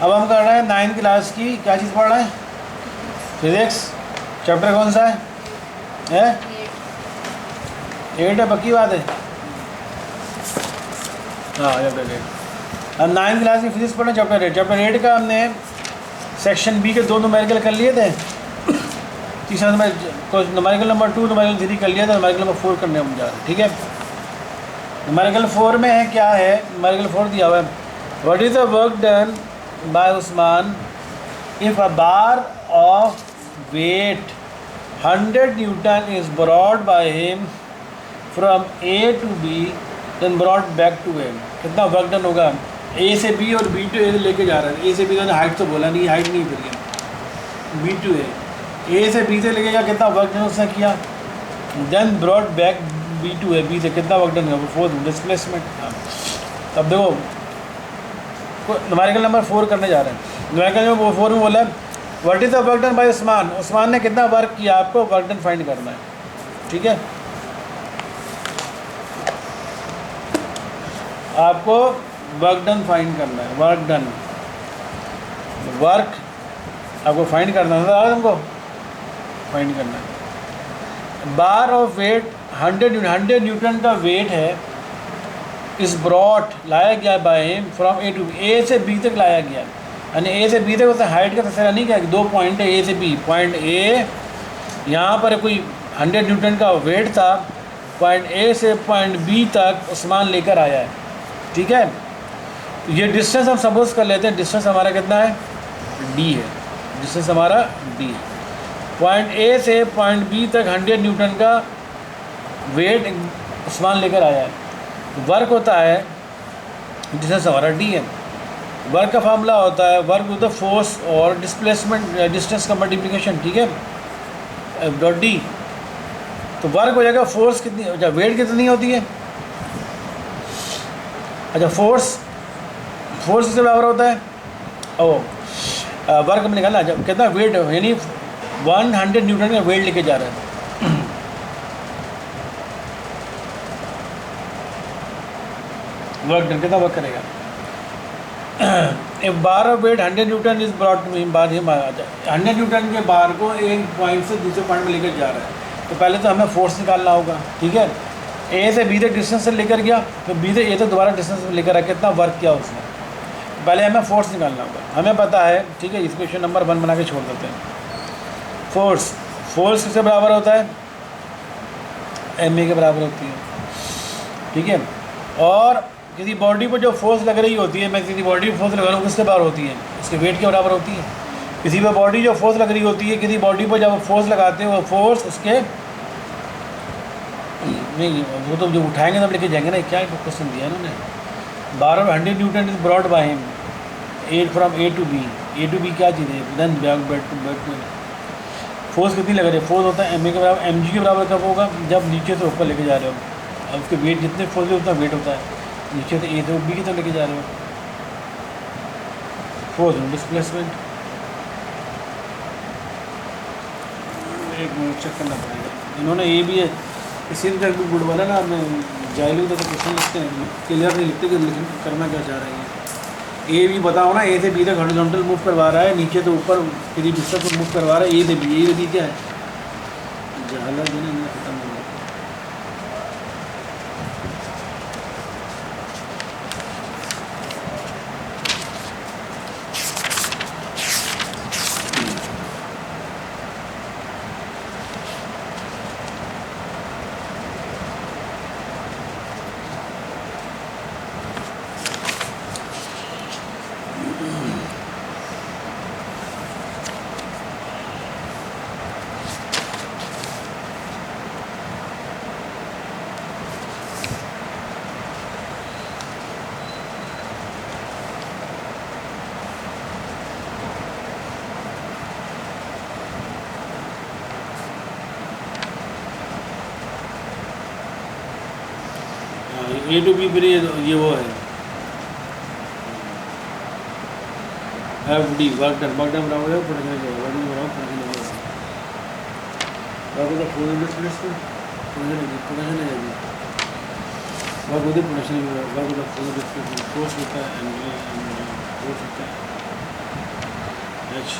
अब हम कर रहे हैं 9th क्लास की क्या चीज़ पढ़ रहे हैं, फिज़िक्स। चैप्टर कौन सा है? 8 है, पक्की बात है। हाँ चैप्टर 8। अब 9th क्लास की फिजिक्स पढ़े चैप्टर 8। चैप्टर 8 का हमने सेक्शन बी के 2 न्यूमेरिकल कर लिए थे। तीसरा न्यूमेरिकल नंबर 2 न्यूमेरिकल 3 कर लिया था। न्यूमेरिकल नंबर 4 करने हम जा रहे हैं, ठीक है। न्यूमेरिकल 4 में है क्या है, न्यूमेरिकल 4 दिया हुआ है, what is the work done by Usman if a bar of weight 100 newton is brought by him from A to B then brought back to A. कितना वर्क डन होगा? ए से बी और बी टू ए लेके जा रहा है। ए से बी, हाइट तो बोला नहीं, हाइट नहीं फिर बी टू ए से बी से लेके जा, कितना वर्क डन उसने किया। Then brought back B to A, B से कितना वर्क डन होगा, 4 डिस्प्लेसमेंट। अब देखो न्यूमेरिकल नंबर 4 करने जा रहे हैं। न्यूमेरिकल नंबर 4 में बोला what is the work done by Usman. Usman ने कितना वर्क किया, आपको वर्क डन फाइंड करना है, ठीक है। आपको वर्क डन फाइंड करना है, वर्क डन, वर्क आपको फाइंड करना है, तुमको फाइंड करना है। बार ऑफ वेट 100 न्यूटन का वेट है, इस ब्रॉट लाया गया by him from A to B, A से बी तक लाया गया। यानी ए से बी तक उसने हाइट का तस्वीर नहीं किया कि 2 पॉइंट है ए से बी। पॉइंट ए यहाँ पर कोई 100 न्यूटन का वेट था, पॉइंट ए से पॉइंट बी तक उस्मान लेकर आया है, ठीक है। ये डिस्टेंस हम सपोज कर लेते हैं, डिस्टेंस हमारा कितना है, डी है, डिस्टेंस हमारा डी है। पॉइंट ए से पॉइंट बी तक 100 न्यूटन का वेट उस्मान लेकर आया है। वर्क होता है, डिस्टेंस हमारा डी है। वर्क का फार्मूला होता है वर्क विद द फोर्स और डिस्प्लेसमेंट डिस्टेंस का मल्टीप्लिकेशन, ठीक है, डॉट डी। तो वर्क हो जाएगा फोर्स कितनी, अच्छा वेट कितनी होती है, अच्छा फोर्स किससे बराबर होता है, वर्क में निकालना। जब कितना वेट यानी 100 न्यूटन का वेट लेके जा रहा है, वर्क डन कितना वर्क करेगा। एक bar of weight 100 newton is brought bar ही 100 न्यूटन के बार को एक पॉइंट से दूसरे पॉइंट में लेकर जा रहा है। तो पहले तो हमें फोर्स निकालना होगा, ठीक है। ए से बी तक डिस्टेंस से लेकर गया, तो बी से ए तक दोबारा डिस्टेंस लेकर आया, कितना वर्क किया उसने। पहले हमें फोर्स निकालना होगा, हमें पता है, ठीक है। इस क्वेश्चन नंबर 1 बना के छोड़ देते हैं। फोर्स किससे बराबर होता है, एम ए के बराबर होती है, ठीक है। और किसी बॉडी पर जो फोर्स लग रही होती है, मैं किसी बॉडी पर फोर्स लगा रहा हूँ, किसके बराबर होती है, उसके वेट के बराबर होती है। किसी पर बॉडी जो फोर्स लग रही होती है, किसी बॉडी पर जब फोर्स लगाते हैं वो फोर्स उसके नहीं, वो तो जो उठाएंगे तब लेके जाएंगे ना। क्या क्वेश्चन दिया इन्होंने, 100 newton is brought by him 8 from A to B क्या चीज़ है, देन बैक टू फोर्स कितनी लग रही है, फोर्स होता है एम ए के बराबर, एम जी के बराबर कब होगा, जब नीचे से ऊपर लेके जा रहे हो। अब उसके वेट जितने फोर्स है उतना वेट होता है, नीचे से ए से बी की तरफ लेके जा रहे हो, फोर्स डिस्प्लेसमेंट। एक मिनट चेक करना पड़ेगा, इन्होंने ये भी है इसी तक गुड वाला ना, मैं जाइलू तो क्वेश्चन लिखते हैं, क्लियर नहीं लिखते कि लेकिन करना क्या चाह रहे हैं। ए भी बताओ ना, ए से बी तक हॉरिजॉन्टल मूव करवा रहा है, नीचे से ऊपर किसी डिस्टेंस में मूव करवा रहा है, ए से बी क्या है, जहाला जो ना खत्म हो गया। ए टू बी फिर ये वो है एफ डी वर्क डन बराबर है पोटेंशियल बराबर तो फोर्स डिस्प्लेसमेंट पोटेंशियल है जी work with potential work with force displacement force होता है एंड फोर्स होता है एच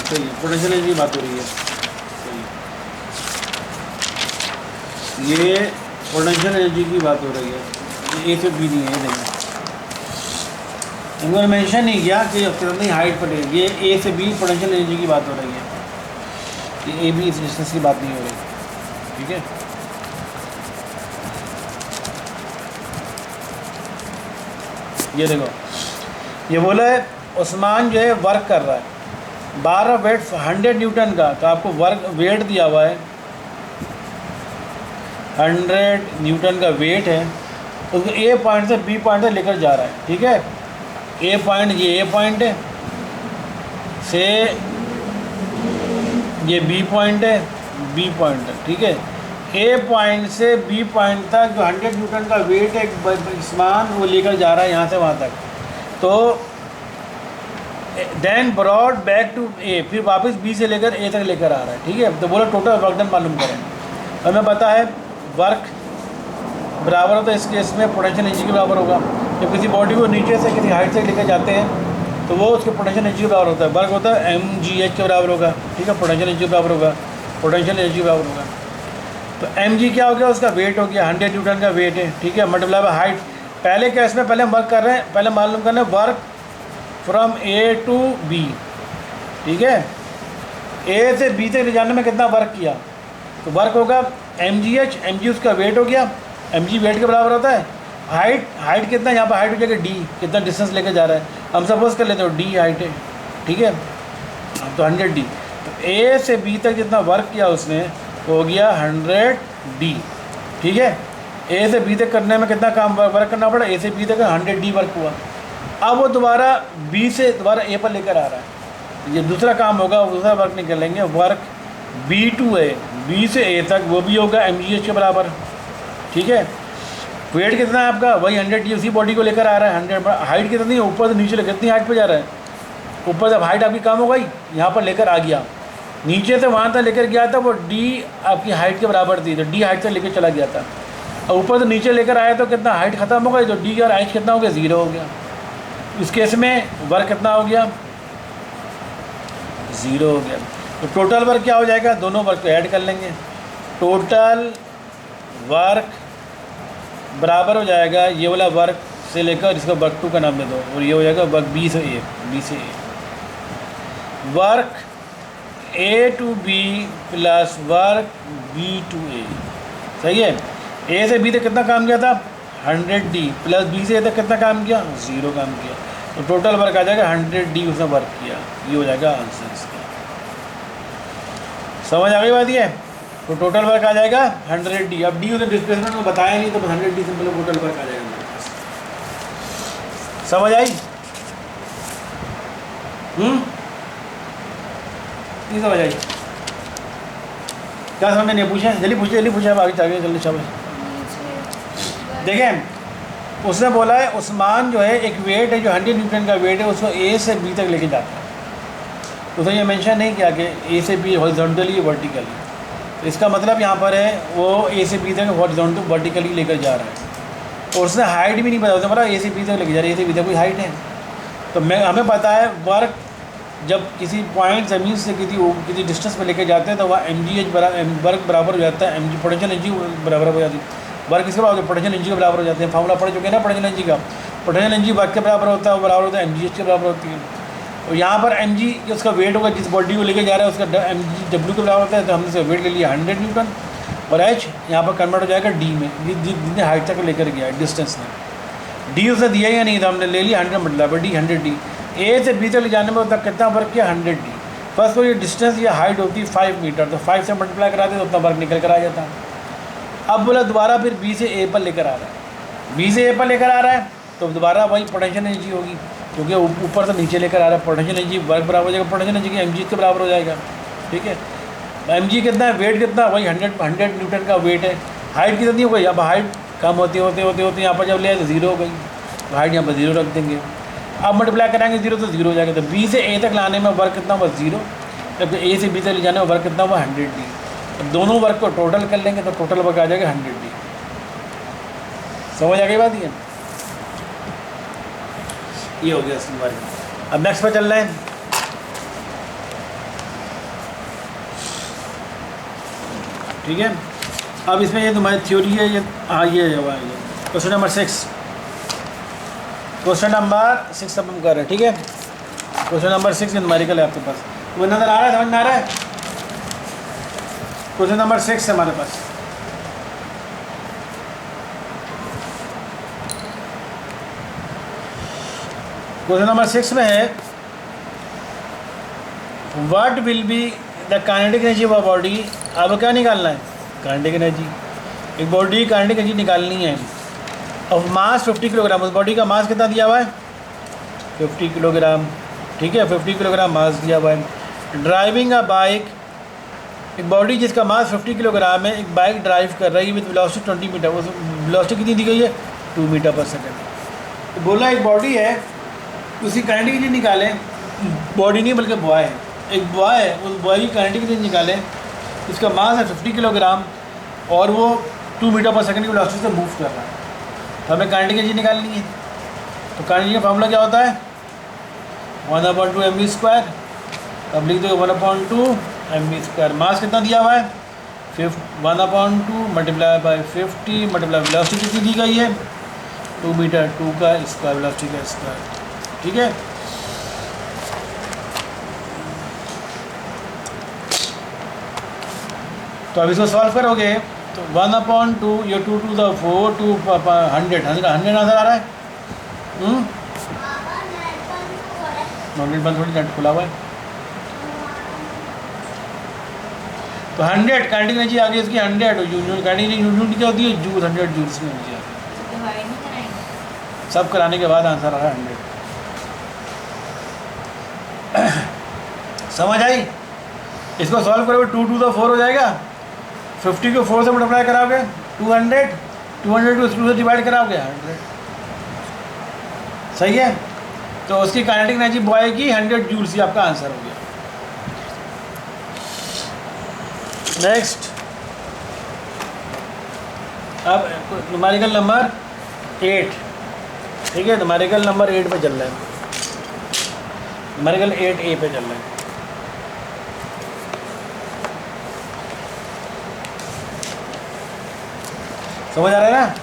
सही पोटेंशियल एनर्जी की बात हो रही है। सही, ये पोटेंशियल एनर्जी की बात हो रही है, ए से बी नहीं है, नहीं इन्होंने मेंशन नहीं किया कि कितनी हाइट पर है, ये ए से बी पोटेंशियल एनर्जी की बात हो रही है, ये ए बी इस डिस्टेंस की बात नहीं हो रही। ठीक है, ये देखो, ये बोला है उस्मान जो है वर्क कर रहा है 12 वेट 100 न्यूटन का, तो आपको वर्क वेट दिया हुआ है 100 न्यूटन का वेट है, उसको ए पॉइंट से बी पॉइंट तक लेकर जा रहा है। ठीक है, ए पॉइंट, ये ए पॉइंट है से ये बी पॉइंट है, बी पॉइंट है। ठीक है, ए पॉइंट से बी पॉइंट तक जो 100 न्यूटन का वेट है सामान वो लेकर जा रहा है यहाँ से वहाँ तक, तो देन ब्रॉड बैक टू ए, फिर वापस बी से लेकर ए तक लेकर आ रहा है। ठीक है, तो बोलो टोटल वर्क डन मालूम करें। हमें पता है वर्क बराबर होता है इस केस में पोटेंशियल एनर्जी के बराबर होगा। जब किसी बॉडी को नीचे से किसी हाइट से लेकर जाते हैं तो वो उसके पोटेंशियल एनर्जी के बराबर होता है। वर्क होता है mgh के बराबर होगा। ठीक है, पोटेंशियल एनर्जी के बराबर होगा, पोटेंशियल एनर्जी के बराबर होगा। तो mg क्या हो गया, उसका वेट हो गया, 100 न्यूटन का वेट है। ठीक है, मल्टीप्लाई बाय हाइट। पहले केस में पहले हम वर्क कर रहे हैं, पहले मालूम करना है work from A to B. ठीक है, ए से बी तक ले जाने में कितना वर्क किया, तो वर्क होगा mgh, mg उसका वेट हो गया, mg वेट के बराबर होता है। हाइट कितना, यहाँ पर हाइट हो जाएगा d, कितना डिस्टेंस लेके जा रहा है हम सपोज कर लेते हो d हाइट है। ठीक है, तो 100d, तो a से b तक जितना वर्क किया उसने हो गया 100d। ठीक है, a से b तक करने में कितना काम वर्क करना पड़ा, a से b तक 100d वर्क हुआ। अब वो दोबारा b से दोबारा a पर लेकर आ रहा है, ये दूसरा काम होगा, दूसरा वर्क निकल लेंगे। Work b to a, b से a तक, वो भी होगा mgh के बराबर। ठीक है, वेट कितना है आपका, वही 100d उसी बॉडी को लेकर आ रहा है। 100 हाइट कितनी है, ऊपर से नीचे कितनी हाइट पे जा रहा है, ऊपर जब हाइट आपकी कम हो गई यहाँ पर लेकर आ गया, नीचे से वहाँ तक लेकर गया था, वो d आपकी हाइट के बराबर थी, तो d हाइट से लेकर चला गया था। और ऊपर से नीचे लेकर आया तो कितना हाइट ख़त्म हो गई, तो d और हाइट कितना हो गया, 0 हो गया। इस केस में वर्क कितना हो गया, 0 हो गया। तो टोटल वर्क क्या हो जाएगा, दोनों वर्क को ऐड कर लेंगे, टोटल वर्क बराबर हो जाएगा ये वाला वर्क से लेकर इसका वर्क 2 का नाम दे दो, और ये हो जाएगा वर्क b से a, b से a। Work a to b plus work b to a। सही है, a से b तक कितना काम किया था, 100d, प्लस b से a तक कितना काम किया, 0 काम किया। तो टोटल वर्क आ जाएगा 100d उसने वर्क किया, ये हो जाएगा आंसर इसका। समझ आ गई बात ये, तो टोटल वर्क आ जाएगा 100d। अब d उसने डिस्प्लेसमेंट में बताया नहीं, तो 100d सिंपल टोटल वर्क आ जाएगा मेरे पास। समझ आई? नहीं समझ आई? क्या समझ नहीं पूछे, जल्दी पूछे, अब आगे चलिए जल्दी। शाबाश। देखें, उसने बोला है उस्मान जो है एक वेट है जो 100 न्यूटन का वेट है, उसको ए से बी तक लेके जाता है। उसने ये मेंशन नहीं किया कि ए से बी हॉरिजॉन्टली या वर्टिकली, तो इसका मतलब यहाँ पर है वो ए से बी तक हॉरिजॉन्टल वर्टिकली लेकर जा रहा है, और उसने हाइट भी नहीं बताया, उसने बोला ए से बी तक लेके जा रहा है, ए से बी तक कोई हाइट है। तो हमें पता है वर्क जब किसी पॉइंट ज़मीन से किसी डिस्टेंस पर लेकर जाते हैं तो वह mgh वर्क बराबर हो जाता है, mg पोटेंशियल एनर्जी बराबर हो जाती है। वर्क किसके बराबर, पोटेंशियल एनर्जी के बराबर हो जाते हैं। फार्मूला पढ़ चुके हैं ना पोटेंशियल एनर्जी का, पोटेंशियल एनर्जी वर्क के बराबर होता है, वो बराबर होता है mgh के बराबर होती है। और यहाँ पर mg उसका वेट होगा, जिस बॉडी को लेकर जा रहा है उसका mg w के बराबर होता है, तो हमने उसका वेट ले लिया 100 न्यूटन, और h यहाँ पर कन्वर्ट हो जाएगा d में, जितने हाइट तक लेकर गया है डिस्टेंस में। d उसने दिया या नहीं था, हमने ले लिया 100 मतलब d 100d। ए से बी तक ले जाने में उतना कितना वर्क किया, 100d। फर्स्ट को ये डिस्टेंस या हाइट होती है 5 मीटर, तो 5 से मल्टीप्लाई कराते तो उतना वर्क निकल कर आ जाता। अब बोला दोबारा फिर बी से ए पर लेकर आ रहा है, बी से ए पर लेकर आ रहा है तो दोबारा वही पोटेंशियल एनर्जी होगी, क्योंकि ऊपर से नीचे लेकर आ रहा है, पोटेंशियल एनर्जी वर्क बराबर हो जाएगा, पोटेंशियल एनर्जी की mg के बराबर हो जाएगा। ठीक है, mg कितना है, वेट कितना, वही 100 न्यूटन का वेट है। हाइट कितनी हो गई, अब हाइट कम होते होते यहाँ पर जब ले आए तो 0 हो गई, तो हाइट यहाँ पर 0 रख देंगे। अब मल्टीप्लाई कराएंगे 0 तो 0 हो जाएगा, तो बी से ए तक लाने में वर्क कितना हुआ 0, जब ए से बी तक ले जाने में वर्क कितना हुआ 100 डी। तो दोनों वर्क को टोटल कर लेंगे तो टोटल वर्क आ जाएगा 100 डी। समझ आ गई बात ये हो गया असली वर्क। अब नेक्स्ट पर चल रहे हैं। ठीक है, अब इसमें ये तुम्हारी थ्योरी है, ये हाँ ये क्वेश्चन नंबर 6, क्वेश्चन नंबर 6 अब हम कर रहे हैं। ठीक है, क्वेश्चन नंबर 6 न्यूमेरिकल है आपके पास, वो नज़र आ रहा है, समझ में आ रहा है? क्वेश्चन नंबर 6 है हमारे पास। क्वेश्चन नंबर 6 में है what will be the kinetic energy of a body. अब क्या निकालना है? Kinetic energy. एक बॉडी की काइनेटिक एनर्जी निकालनी है ऑफ मास 50 किलोग्राम। उस बॉडी का मास कितना दिया हुआ है? 50 किलोग्राम। ठीक है, 50 किलोग्राम मास दिया हुआ है। ड्राइविंग अ बाइक, एक बॉडी जिसका मास 50 किलोग्राम है, एक बाइक ड्राइव कर रही है विद वेलोसिटी 20 मीटर। उस वेलोसिटी कितनी दी गई है? 2 मीटर पर सेकेंड। तो बोला एक बॉडी है, उसकी काइनेटिक एनर्जी निकालें। बॉडी नहीं बल्कि बॉय है, एक बॉय है, उस बॉय की काइनेटिक एनर्जी निकालें। इसका मास है 50 किलोग्राम और वो 2 मीटर पर सेकंड की वेलोसिटी से मूव कर रहा है। तो हमें काइनेटिक एनर्जी निकालनी है। तो काइनेटिक का फार्मूला क्या होता है? 1/2 mv²। अब लिख दो 1/2 mv²। मास कितना दिया हुआ है? 1/2 मल्टीप्लाई बाई 50 मल्टीप्लाई वेलोसिटी कितनी दी गई है? 2 मीटर, 2 का स्क्वायर, वेलोसिटी का स्क्वायर। ठीक है, तो अब इसको सॉल्व करोगे तो 1/2 ये 2 to the 4 to 100 नजर आ रहा है। नेट बंद, थोड़ी नेट खुला हुआ है। तो 100 काइनेटिक एनर्जी आ गई इसकी 100। काइनेटिक यूनिट क्या होती है? जूल, 100 जूल्स की एनर्जी आती है। सब कराने के बाद आंसर आ रहा है 100। समझ आई? इसको सॉल्व करोगे 2 to the 4 हो जाएगा। 50 को 4 से मल्टीप्लाई कराओगे 200, 200 को 2 से डिवाइड कराओगे 100। सही है, तो उसकी काइनेटिक एनर्जी बॉय की 100 जूल्स ही आपका आंसर हो गया। नेक्स्ट, अब न्यूमेरिकल नंबर 8। ठीक है, न्यूमेरिकल नंबर 8 पे चल रहा है। न्यूमेरिकल 8A पे चल रहा है। समझ आ रहा है ना?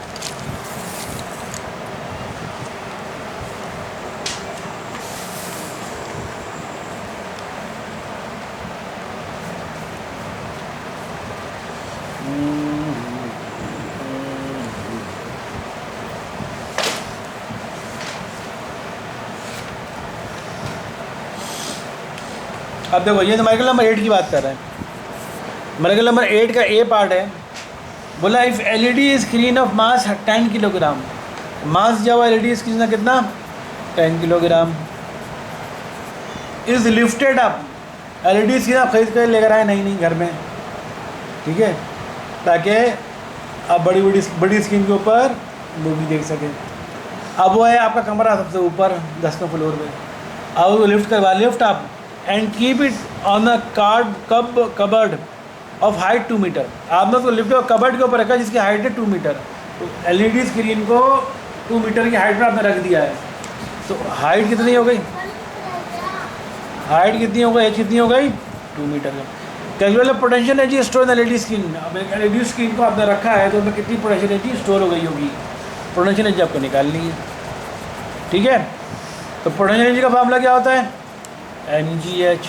अब देखो, ये न्यूमेरिकल नंबर 8 की बात कर रहे हैं। न्यूमेरिकल नंबर 8 का ए पार्ट है, बोला if LED screen of mass 10 kilogram. Mass जो है एलईडी स्क्रीन का कितना? 10 kilogram. Is lifted up. LED screen आप खरीद कर लेकर आए नहीं घर में, ठीक है, ताकि आप बड़ी स्क्रीन के ऊपर मूवी देख सकें। अब वो है आपका कमरा सबसे ऊपर 10वें फ्लोर में, अब वो लिफ्ट करवा, lift up and keep it on a cupboard of height 2 metre. आपने उसको लिफ्ट कबर्ड के ऊपर रखा जिसकी हाइट है 2 मीटर। तो एलईडी स्क्रीन को 2 मीटर की हाइट पर आपने रख दिया है। तो हाइट कितनी हो गई? हाइट कितनी हो गई? एच कितनी हो गई? 2 मीटर का। Calculate potential energy store in LED screen. अब एलईडी स्क्रीन को आपने रखा है तो उसमें कितनी पोटेंशियल एनर्जी स्टोर हो गई होगी? पोटेंशियल एनर्जी आपको निकालनी है। ठीक है, तो पोटेंशियल एनर्जी का फार्मूला क्या होता है? mgh।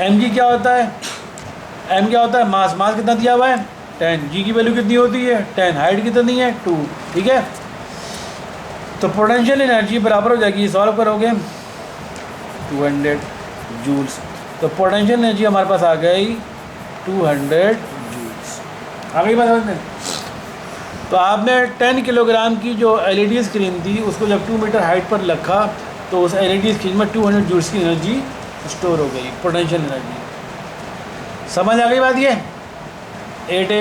mg क्या होता है? m क्या होता है? मास। मास कितना दिया हुआ है? 10। g की वैल्यू कितनी होती है? 10। हाइट कितनी है? 2। ठीक है, तो पोटेंशियल एनर्जी बराबर हो जाएगी, सॉल्व करोगे 200 जूल्स। तो पोटेंशियल एनर्जी हमारे पास आ गई 200 जूल्स। आ गई बात समझ में? तो आपने 10 किलोग्राम की जो एलईडी स्क्रीन थी उसको जब 2 मीटर हाइट पर रखा तो उस एलईडी स्क्रीन में 200 जूल्स की एनर्जी स्टोर हो गई, पोटेंशियल एनर्जी। समझ आ गई बात? ये 8A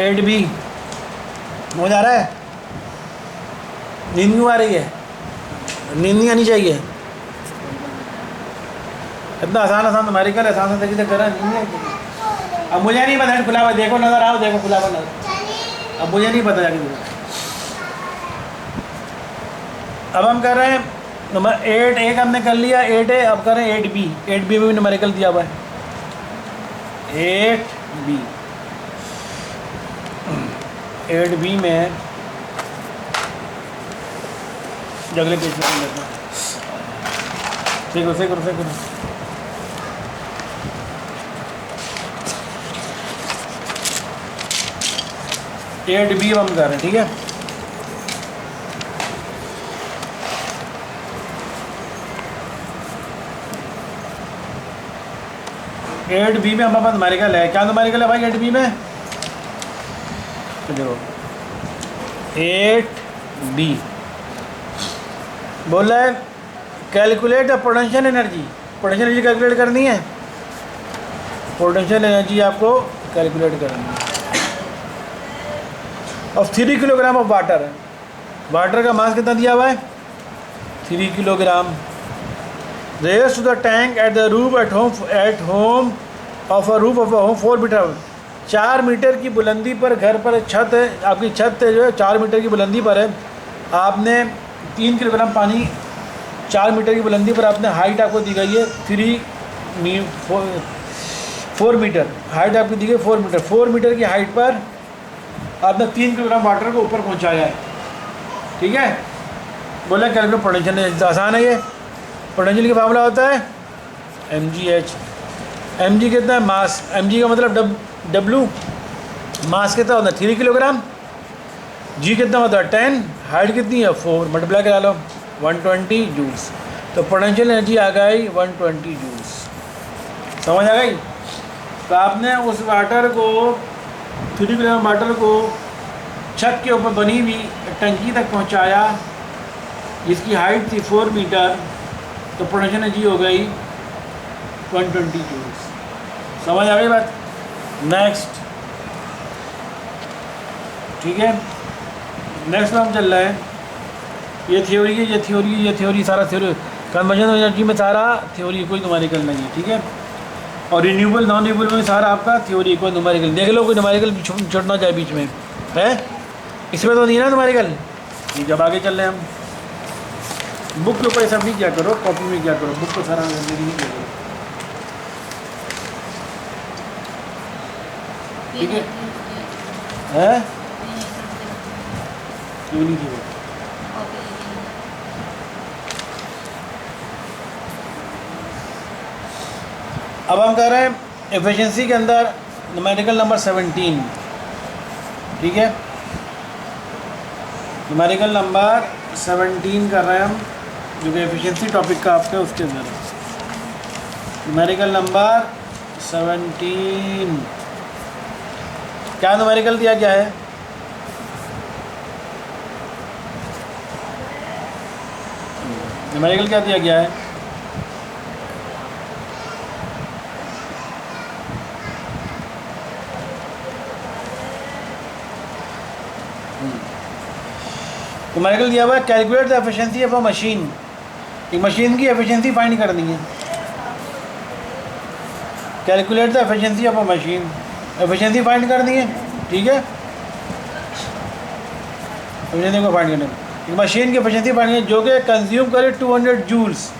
8B हो जा रहा है? नींद क्यों आ रही है? नींद नहीं आनी चाहिए। इतना आसान न्यूमेरिकल आसान तरीके से करा नींद नहीं आनी। अब मुझे नहीं पता खुला हुआ देखो, नज़र आओ, देखो खुला हुआ नज़र। अब मुझे नहीं पता जाके। अब हम कर रहे हैं नंबर 8 एक हमने कर लिया, 8A। अब कर रहे हैं 8B। 8B में भी न्यूमेरिकल दिया हुआ है। 8B 8B में अगले पेज में लेता हूँ। करो 8B हम कर रहे हैं, ठीक है। एट बी में हमारे पास न्यूमेरिकल है। क्या न्यूमेरिकल है भाई 8B में? तो देखो 8B बोला है calculate the potential energy. Potential energy calculate करनी है। पोटेंशियल एनर्जी आपको कैलकुलेट करनी है of 3 kilogram of water. Water का मास कितना दिया हुआ है? 3 kilogram. Raise to the tank at the roof at home of a roof of a home 4 metre. 4 metre की बुलंदी पर घर पर छत है, आपकी छत है जो है 4 मीटर की बुलंदी पर है। आपने 3 किलोग्राम पानी 4 मीटर की बुलंदी पर आपने हाइट आपको दी गई है 4 मीटर हाइट आपकी दी गई 4 मीटर। 4 मीटर की हाइट पर आपने 3 किलोग्राम वाटर को ऊपर पहुंचाया है, ठीक है। बोला कैलकुलेट पोटेंशियल। आसान है ये। पोटेंशियल का फार्मूला होता है mgh। mg कितना है? मास। mg का मतलब W। मास कितना होता है? 3 किलोग्राम। g कितना होता है? 10। हाइट कितनी है? 4। मल्टीप्लाई करा लो 120 जूल्स। तो पोटेंशियल एनर्जी आ गई 120 जूल्स। समझ आ गई? तो आपने उस वाटर को 3 किलोग्राम वाटर को छत के ऊपर बनी हुई टंकी तक पहुंचाया जिसकी हाइट थी 4 मीटर। तो पोटेंशियल एनर्जी हो गई 120 जूल्स। समझ आ गई बात? नेक्स्ट, ठीक है। नेक्स्ट में हम चल रहे हैं। ये थ्योरी है, ये थ्योरी सारा थ्योरी कन्वर्जन ऑफ एनर्जी में सारा थ्योरी, कोई न्यूमेरिकल नहीं है, ठीक है। और रिन्यूएबल नॉन रिन्यूएबल में सारा आपका थ्योरी, कोई न्यूमेरिकल। देख लो कोई न्यूमेरिकल छोड़ना चाहे बीच में है, इसमें तो नहीं ना न्यूमेरिकल। जब आगे चल रहे हैं हम, बुक के ऊपर सब नहीं क्या करो, कॉपी में क्या करो, बुक को सारा नहीं करो, ठीक है। क्यों नहीं की? अब हम कर रहे हैं एफिशिएंसी के अंदर न्यूमेरिकल नंबर 17, ठीक है। न्यूमेरिकल नंबर 17 कर रहे हैं हम, जो कि एफिशिएंसी टॉपिक का आपका उसके अंदर है। न्यूमेरिकल नंबर 17 क्या न्यूमेरिकल दिया गया है? न्यूमेरिकल क्या दिया गया है? न्यूमेरिकल दिया हुआ है calculate the efficiency of a machine. एक मशीन की एफिशिएंसी फाइंड करनी है। Calculate the efficiency of a machine, efficiency find करनी है, ठीक है। एफिशिएंसी को फाइंड करना है। एक मशीन की एफिशिएंसी फाइंड करनी है जो कि कंज्यूम करे 200 जूल्स।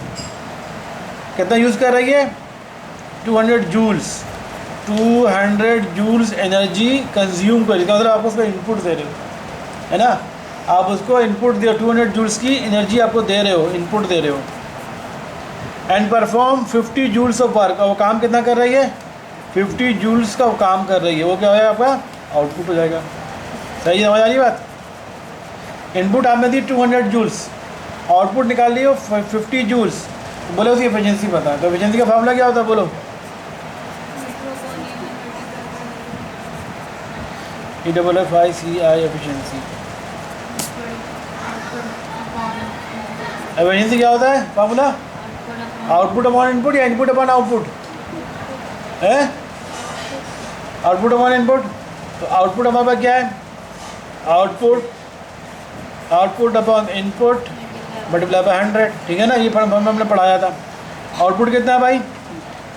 कितना यूज़ कर रही है? 200 जूल्स। 200 जूल्स एनर्जी कंज्यूम कर रही है, मतलब आप उसको इनपुट दे रहे हो, है ना। आप उसको इनपुट दे, 200 जूल्स की एनर्जी आपको दे रहे हो, इनपुट दे रहे हो। And perform 50 joules of work. और वो काम कितना कर रही है? 50 जूल्स का वो काम कर रही है। वो क्या हो जाएगा? आपका आउटपुट हो जाएगा। सही समझ आ रही बात? इनपुट आपने दी 200 जूल्स, आउटपुट निकाल ली हो 50 जूल्स। तो बोलो उसकी एफिशिएंसी बता। तो एफिशिएंसी का फार्मूला क्या होता है? बोलो। EFFICI efficiency. एफिशिएंसी क्या होता है फार्मूला? आउटपुट अपॉन इनपुट या इनपुट अपॉन आउटपुट है? Output upon input. तो आउटपुट हमारे पास क्या है? Output upon input multiply by 100, ठीक है ना, ये फॉर्मूला हमने पढ़ाया था। आउटपुट कितना है भाई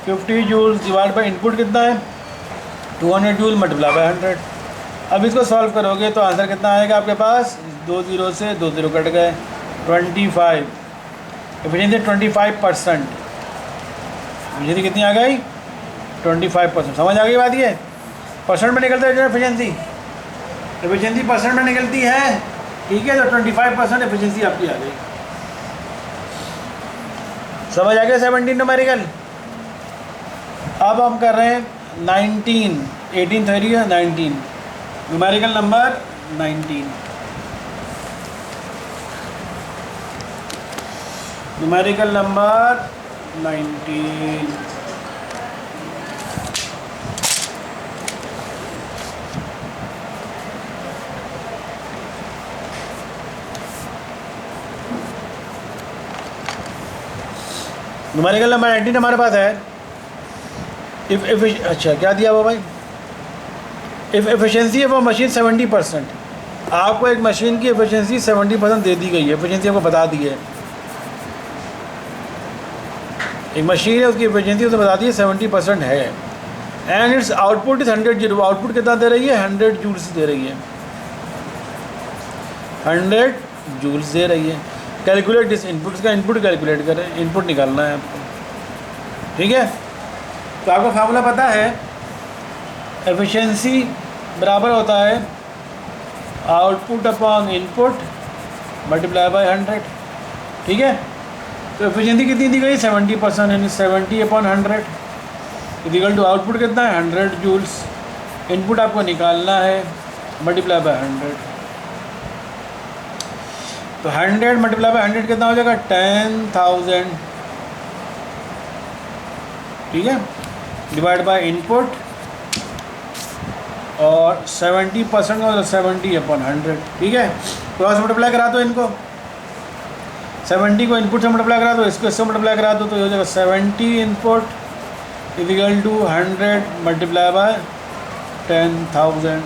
50 जूल्स डिवाइड बाय इनपुट कितना है 200 जूल मल्टीप्लाई बाय 100। अब इसको सॉल्व करोगे तो आंसर कितना आएगा आपके पास, 2 0 से 2 0 कट गए, 25। एफिशिएंसी 25%, एफिशिएंसी कितनी आ गई 25%। समझ आ गई बात, ये परसेंट में निकलता है जो एफिशिएंसी, एफिशिएंसी परसेंट में निकलती है, ठीक है। तो 25% एफिशिएंसी आपकी आ गई। समझ आ गया 17 न्यूमेरिकल। अब हम कर रहे हैं 19, 18 थ्योरी है 19, numerical number 19, numerical number 19। Numerical number 19 हमारे पास है। इफ़ अच्छा क्या दिया हुआ भाई, if efficiency of a machine 70%, आपको एक मशीन की एफिशिएंसी 70% दे दी गई है, एफिशिएंसी आपको बता दी है। एक मशीन है उसकी एफिशिएंसी उसने बता दी है 70% है, and it's output is 100 joule. Output कितना दे रही है 100 जूल्स दे रही है, 100 जूल्स दे रही है। कैलकुलेट दिस इनपुट, का इनपुट कैलकुलेट करें, इनपुट निकालना है आपको, ठीक है। तो आपको फार्मूला पता है, एफिशिएंसी बराबर होता है output upon input multiply by 100, ठीक है। तो एफिशिएंसी कितनी दी गई 70%, यानी 70 अपॉन 100 इक्वल टू आउटपुट कितना है 100 जूल्स। इनपुट आपको निकालना है मल्टीप्लाई बाय 100, तो 100 मल्टीप्लाई बाय 100 कितना हो जाएगा 10,000, ठीक है, डिवाइड बाय इनपुट, और 70% का 70 अपॉन 100, ठीक है। क्रॉस मल्टीप्लाई करा दो इनको, 70 को इनपुट से मल्टीप्लाई करा दो, इसको इससे मल्टीप्लाई करा दो, तो ये हो जाएगा 70 input equal to 100 multiply by 10,000।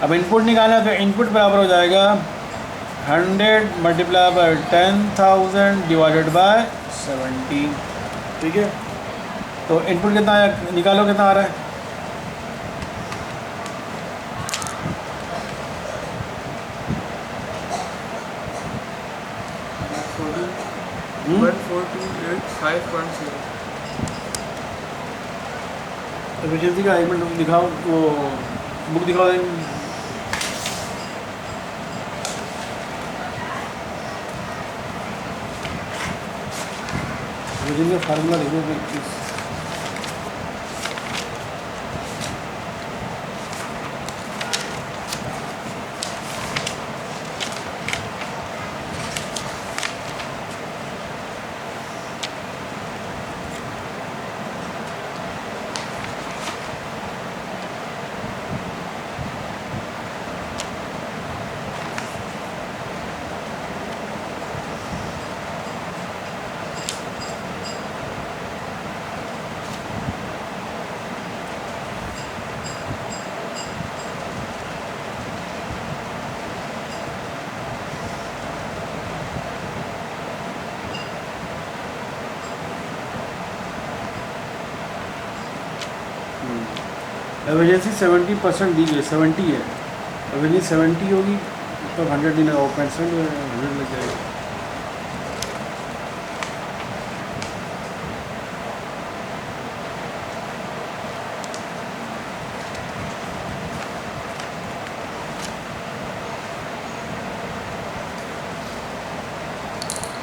अब इनपुट निकालना है तो इनपुट बराबर हो जाएगा 100 मल्टीप्लाई बाय 10,000 डिवाइडेड बाय 70, ठीक है। तो इनपुट कितना आया, निकालो कितना आ रहा है, एफिशिएंसी का 1 मिनट दिखाओ, वो बुक दिखाओ। एफिशिएंसी का फार्मूला देखो, एफिशिएंसी 70% दी गई, 70 है, एफिशिएंसी 70 होगी तो 100 दिन 100 लग जाएगा।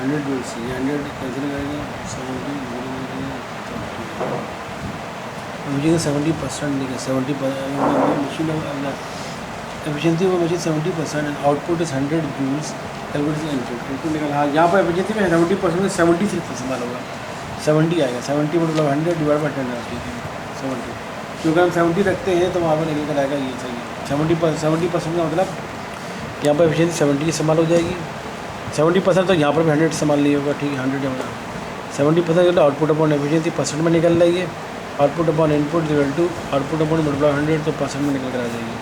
हंड्रेड से 100 कैसे लगाएगा 70 मुझे 70% नहीं है, 70 मशीन एफिशिएंसी वो machine 70% and output is 100 joules, calculate input निकाल। हाँ यहाँ पर एफिशिएंसी में 70% में 70 सिर्फ इस्तेमाल होगा, 70 आएगा, 70 मतलब 100 डिवाइड बाय 10 आती है 70, क्योंकि हम 70 रखते हैं तो वहाँ पर निकल कर आएगा ये सही 70% का मतलब यहाँ पर एफिशिएंसी 70 इस्तेमाल हो जाएगी, 70% तो यहाँ पर भी 100 इस्तेमाल नहीं होगा, ठीक है 100 70% आउटपुट अपॉन एफिशिएंसी परसेंट में निकल रही है, output upon input equal to output upon multiply 100 तो परसेंट में निकल कर आ जाएगी,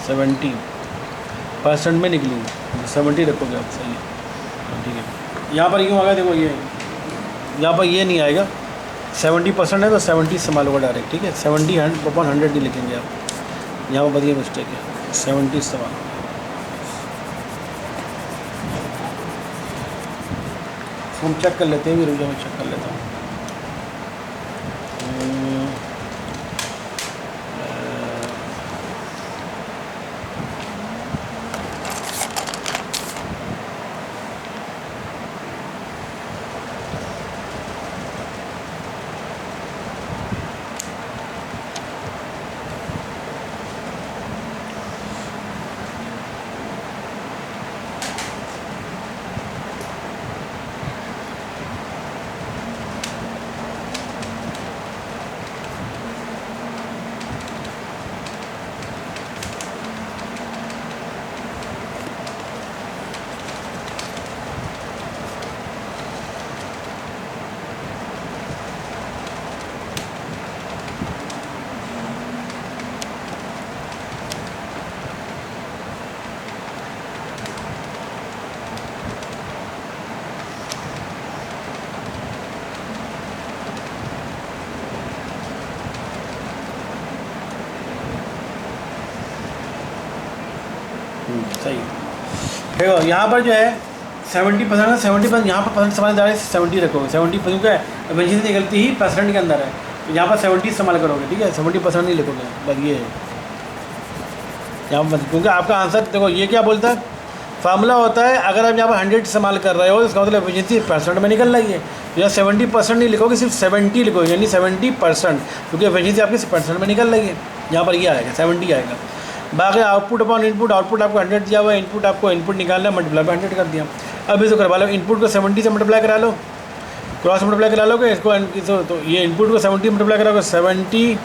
70% में निकलेंगे, 70 रखोगे आप, सही है, ठीक है। यहाँ पर क्यों आ गया, देखो ये यहाँ पर ये नहीं आएगा, 70% है तो 70 इस्तेमाल होगा डायरेक्ट, ठीक है। 70/100 नहीं लिखेंगे आप, यहाँ पर बढ़िया मिस्टेक है, 70 इस्तेमाल। हम चेक कर लेते हैं, रुक जाओ मैं चेक कर लेता हूँ। सही देखो यहाँ पर जो है 70%, 70% यहाँ पर परसेंट इस्तेमाल ज़्यादा 70 रखोगे, 70% का एफिशिएंसी निकलती ही परसेंट के अंदर है, तो यहाँ पर 70 इस्तेमाल करोगे, ठीक है। 70% नहीं लिखोगे, बस ये है यहाँ पर, क्योंकि आपका आंसर देखो ये क्या बोलता है, फार्मूला होता है अगर आप यहाँ पर 100 इस्तेमाल कर रहे हो इसका मतलब एफिशिएंसी परसेंट में निकल रही है। यहाँ 70% नहीं लिखोगे, सिर्फ 70 लिखोगे, यानी 70%, क्योंकि एफिशिएंसी आपकी परसेंट में निकल रही है। यहाँ पर ये आएगा 70 आएगा। बाकी आउटपुट अपॉन इनपुट, आउटपुट आपको 100 दिया हुआ है, इनपुट आपको इनपुट निकालना है, मल्टीप्लाई बाय 100 कर दिया। अब इसको करवा लो, इनपुट को 70 से मल्टीप्लाई करा लो, क्रॉस मल्टीप्लाई करा लोगे इसको, तो ये इनपुट को 70 मल्टीप्लाई कराओगे, 70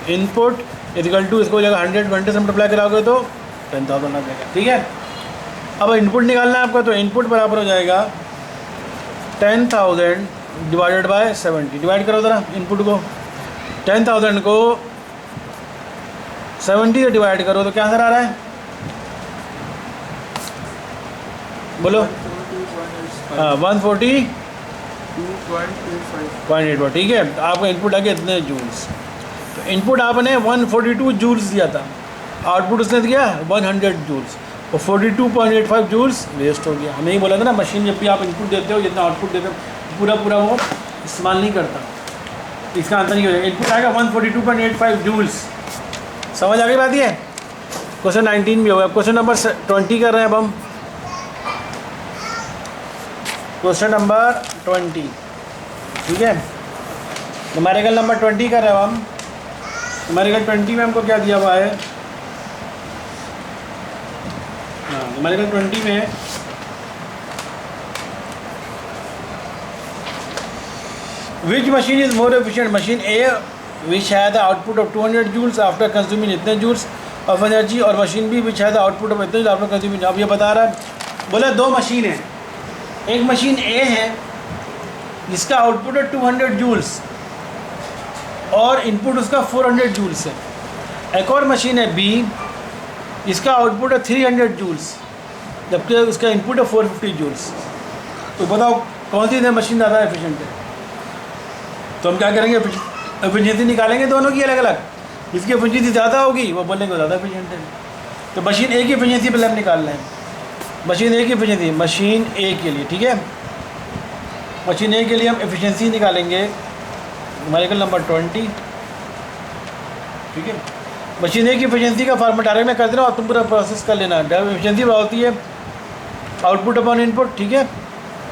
इनपुट इक्वल टू इसको जगह 100 से मल्टीप्लाई कराओगे तो 10,000 आ जाएगा, ठीक है। अब इनपुट निकालना है आपका, तो इनपुट बराबर हो जाएगा 10,000 डिवाइडेड बाय 70। डिवाइड करो ज़रा इनपुट को, 10,000 को 70 से डिवाइड करो तो क्या आंसर आ रहा है, बोलो। 142.85, ठीक है। तो आपका इनपुट आ गया इतने जूल्स, तो इनपुट आपने 142 जूल्स दिया था, आउटपुट उसने दिया 100 जूल्स, और 42.85 जूल्स वेस्ट हो गया। हमें ही बोला था ना, मशीन जब भी आप इनपुट देते हो जितना आउटपुट देते हो पूरा वो इस्तेमाल नहीं करता, इसका आंसर नहीं हो जाएगा। इनपुट आएगा 142.85 जूल्स। समझ आ गई बात ये। क्वेश्चन 19 भी हो गया। क्वेश्चन नंबर 20 कर रहे हैं अब हम, क्वेश्चन नंबर 20, ठीक है। न्यूमेरिकल नंबर 20 कर रहे हैं हम। न्यूमेरिकल 20 में हमको क्या दिया हुआ है, हाँ न्यूमेरिकल 20 में which machine is more efficient, machine A which have the output of 200 joules after consuming इतने जूल्स ऑफ एनर्जी, और machine B which have the output of इतने आफ्टर कंज्यूमिंग। अब ये बता रहा है, बोला दो मशीन है, एक मशीन ए है जिसका आउटपुट है 200 जूल्स और इनपुट उसका 400 जूल्स है। एक और मशीन है बी जिसका आउटपुट है 300 जूल्स जबकि उसका इनपुट है 450 जूल्स। तो बताओ कौन सी मशीन ज़्यादा एफिशिएंट है। तो हम क्या करेंगे, एफिशिएंसी निकालेंगे दोनों की अलग अलग, जिसकी एफिशिएंसी ज़्यादा होगी वो बोलेंगे ज़्यादा एफिशिएंट है। तो मशीन ए की एफिशिएंसी पहले हम निकाल रहे हैं, मशीन ए की एफिशिएंसी, मशीन ए के लिए, ठीक है। मशीन ए के लिए हम एफिशिएंसी निकालेंगे, न्यूमेरिकल नंबर 20, ठीक है। मशीन ए की एफिशिएंसी का फॉर्मूला डायरेक्ट में कर देना और तुम पूरा प्रोसेस कर लेना। एफिशिएंसी होती है आउटपुट अपॉन इनपुट, ठीक है,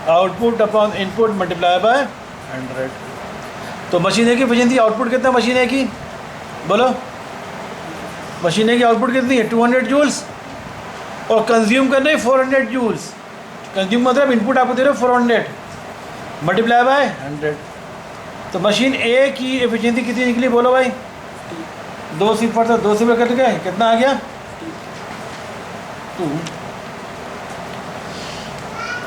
output upon input multiply by 100। तो मशीन ए की एफिशिएंसी, आउटपुट कितना है मशीन ए की, बोलो। मशीन ए की आउटपुट कितनी है 200 जूल्स, और कंज्यूम करना है 400 जूल्स। कंज्यूम मतलब इनपुट आपको दे रहे हो 400 मल्टीप्लाई बाय 100। तो मशीन ए की एफिशिएंसी कितनी निकली, बोलो भाई। 2 सिफर से 2 सिफर कट गए, कितना आ गया 2।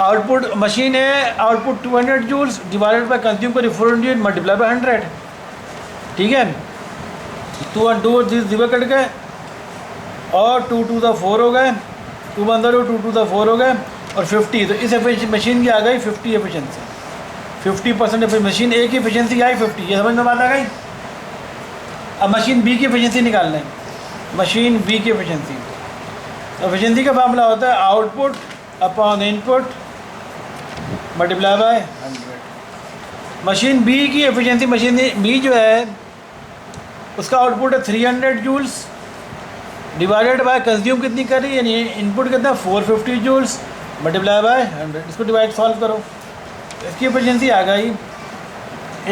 आउटपुट मशीन है, output 200 joules divided by consume करी 400 मल्टीप्लाई बाय 100, ठीक है। 2 और 2 जीरो कट गए और 2 2 द 4 हो गए, 2 1 2 2 2 द 4 हो गए, और 50, तो इस मशीन की आ गई 50 एफिशिएंसी, 50% मशीन ए की एफिशिएंसी आई 50, ये समझ में बात आ गई। अब मशीन बी की एफिशिएंसी निकालना है, मशीन बी की एफिशिएंसी, एफिशिएंसी का फार्मूला होता है output upon input multiply by 100। Machine B की एफिशिएंसी, मशीन बी जो है उसका आउटपुट है 300 जूल्स डिवाइडेड बाय कंज्यूम कितनी कर रही है, यानी इनपुट कितना 450 जूल्स मल्टीप्लाई बाय 100, इसको डिवाइड सॉल्व करो, इसकी एफिशिएंसी आ गई,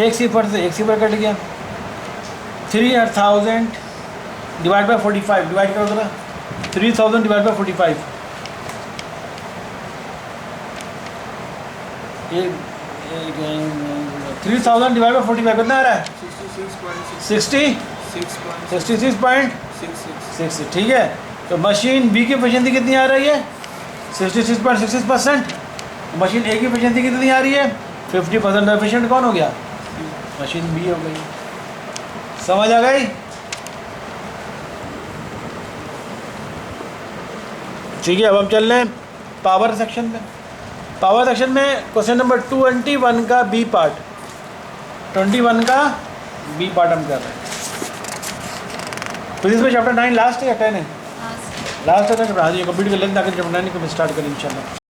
एक सिफर से एक सिफर कट गया, 3000 डिवाइड बाय 45, डिवाइड करो जरा, 3000 डिवाइड बाय 45, ये 3000 डिवाइड बाय 45 कितना आ रहा है, 66.66, ठीक है। तो मशीन बी की एफिशिएंसी कितनी आ रही है, 66.66%, मशीन ए की एफिशिएंसी कितनी आ रही है, 50%। एफिशिएंट कौन हो गया, मशीन बी हो गई। समझ आ गई, ठीक है। अब हम चल रहे हैं पावर सेक्शन में। पावर सेक्शन में क्वेश्चन नंबर 21 का बी पार्ट, 21 का बी पार्ट हम कर रहे हैं। फिजिक्स में चैप्टर 9 लास्ट है या 10 है, लास्ट है ना, हाँ जी कंप्लीट कर लेते हैं ताकि चैप्टर 9 को स्टार्ट करें इंशाल्लाह।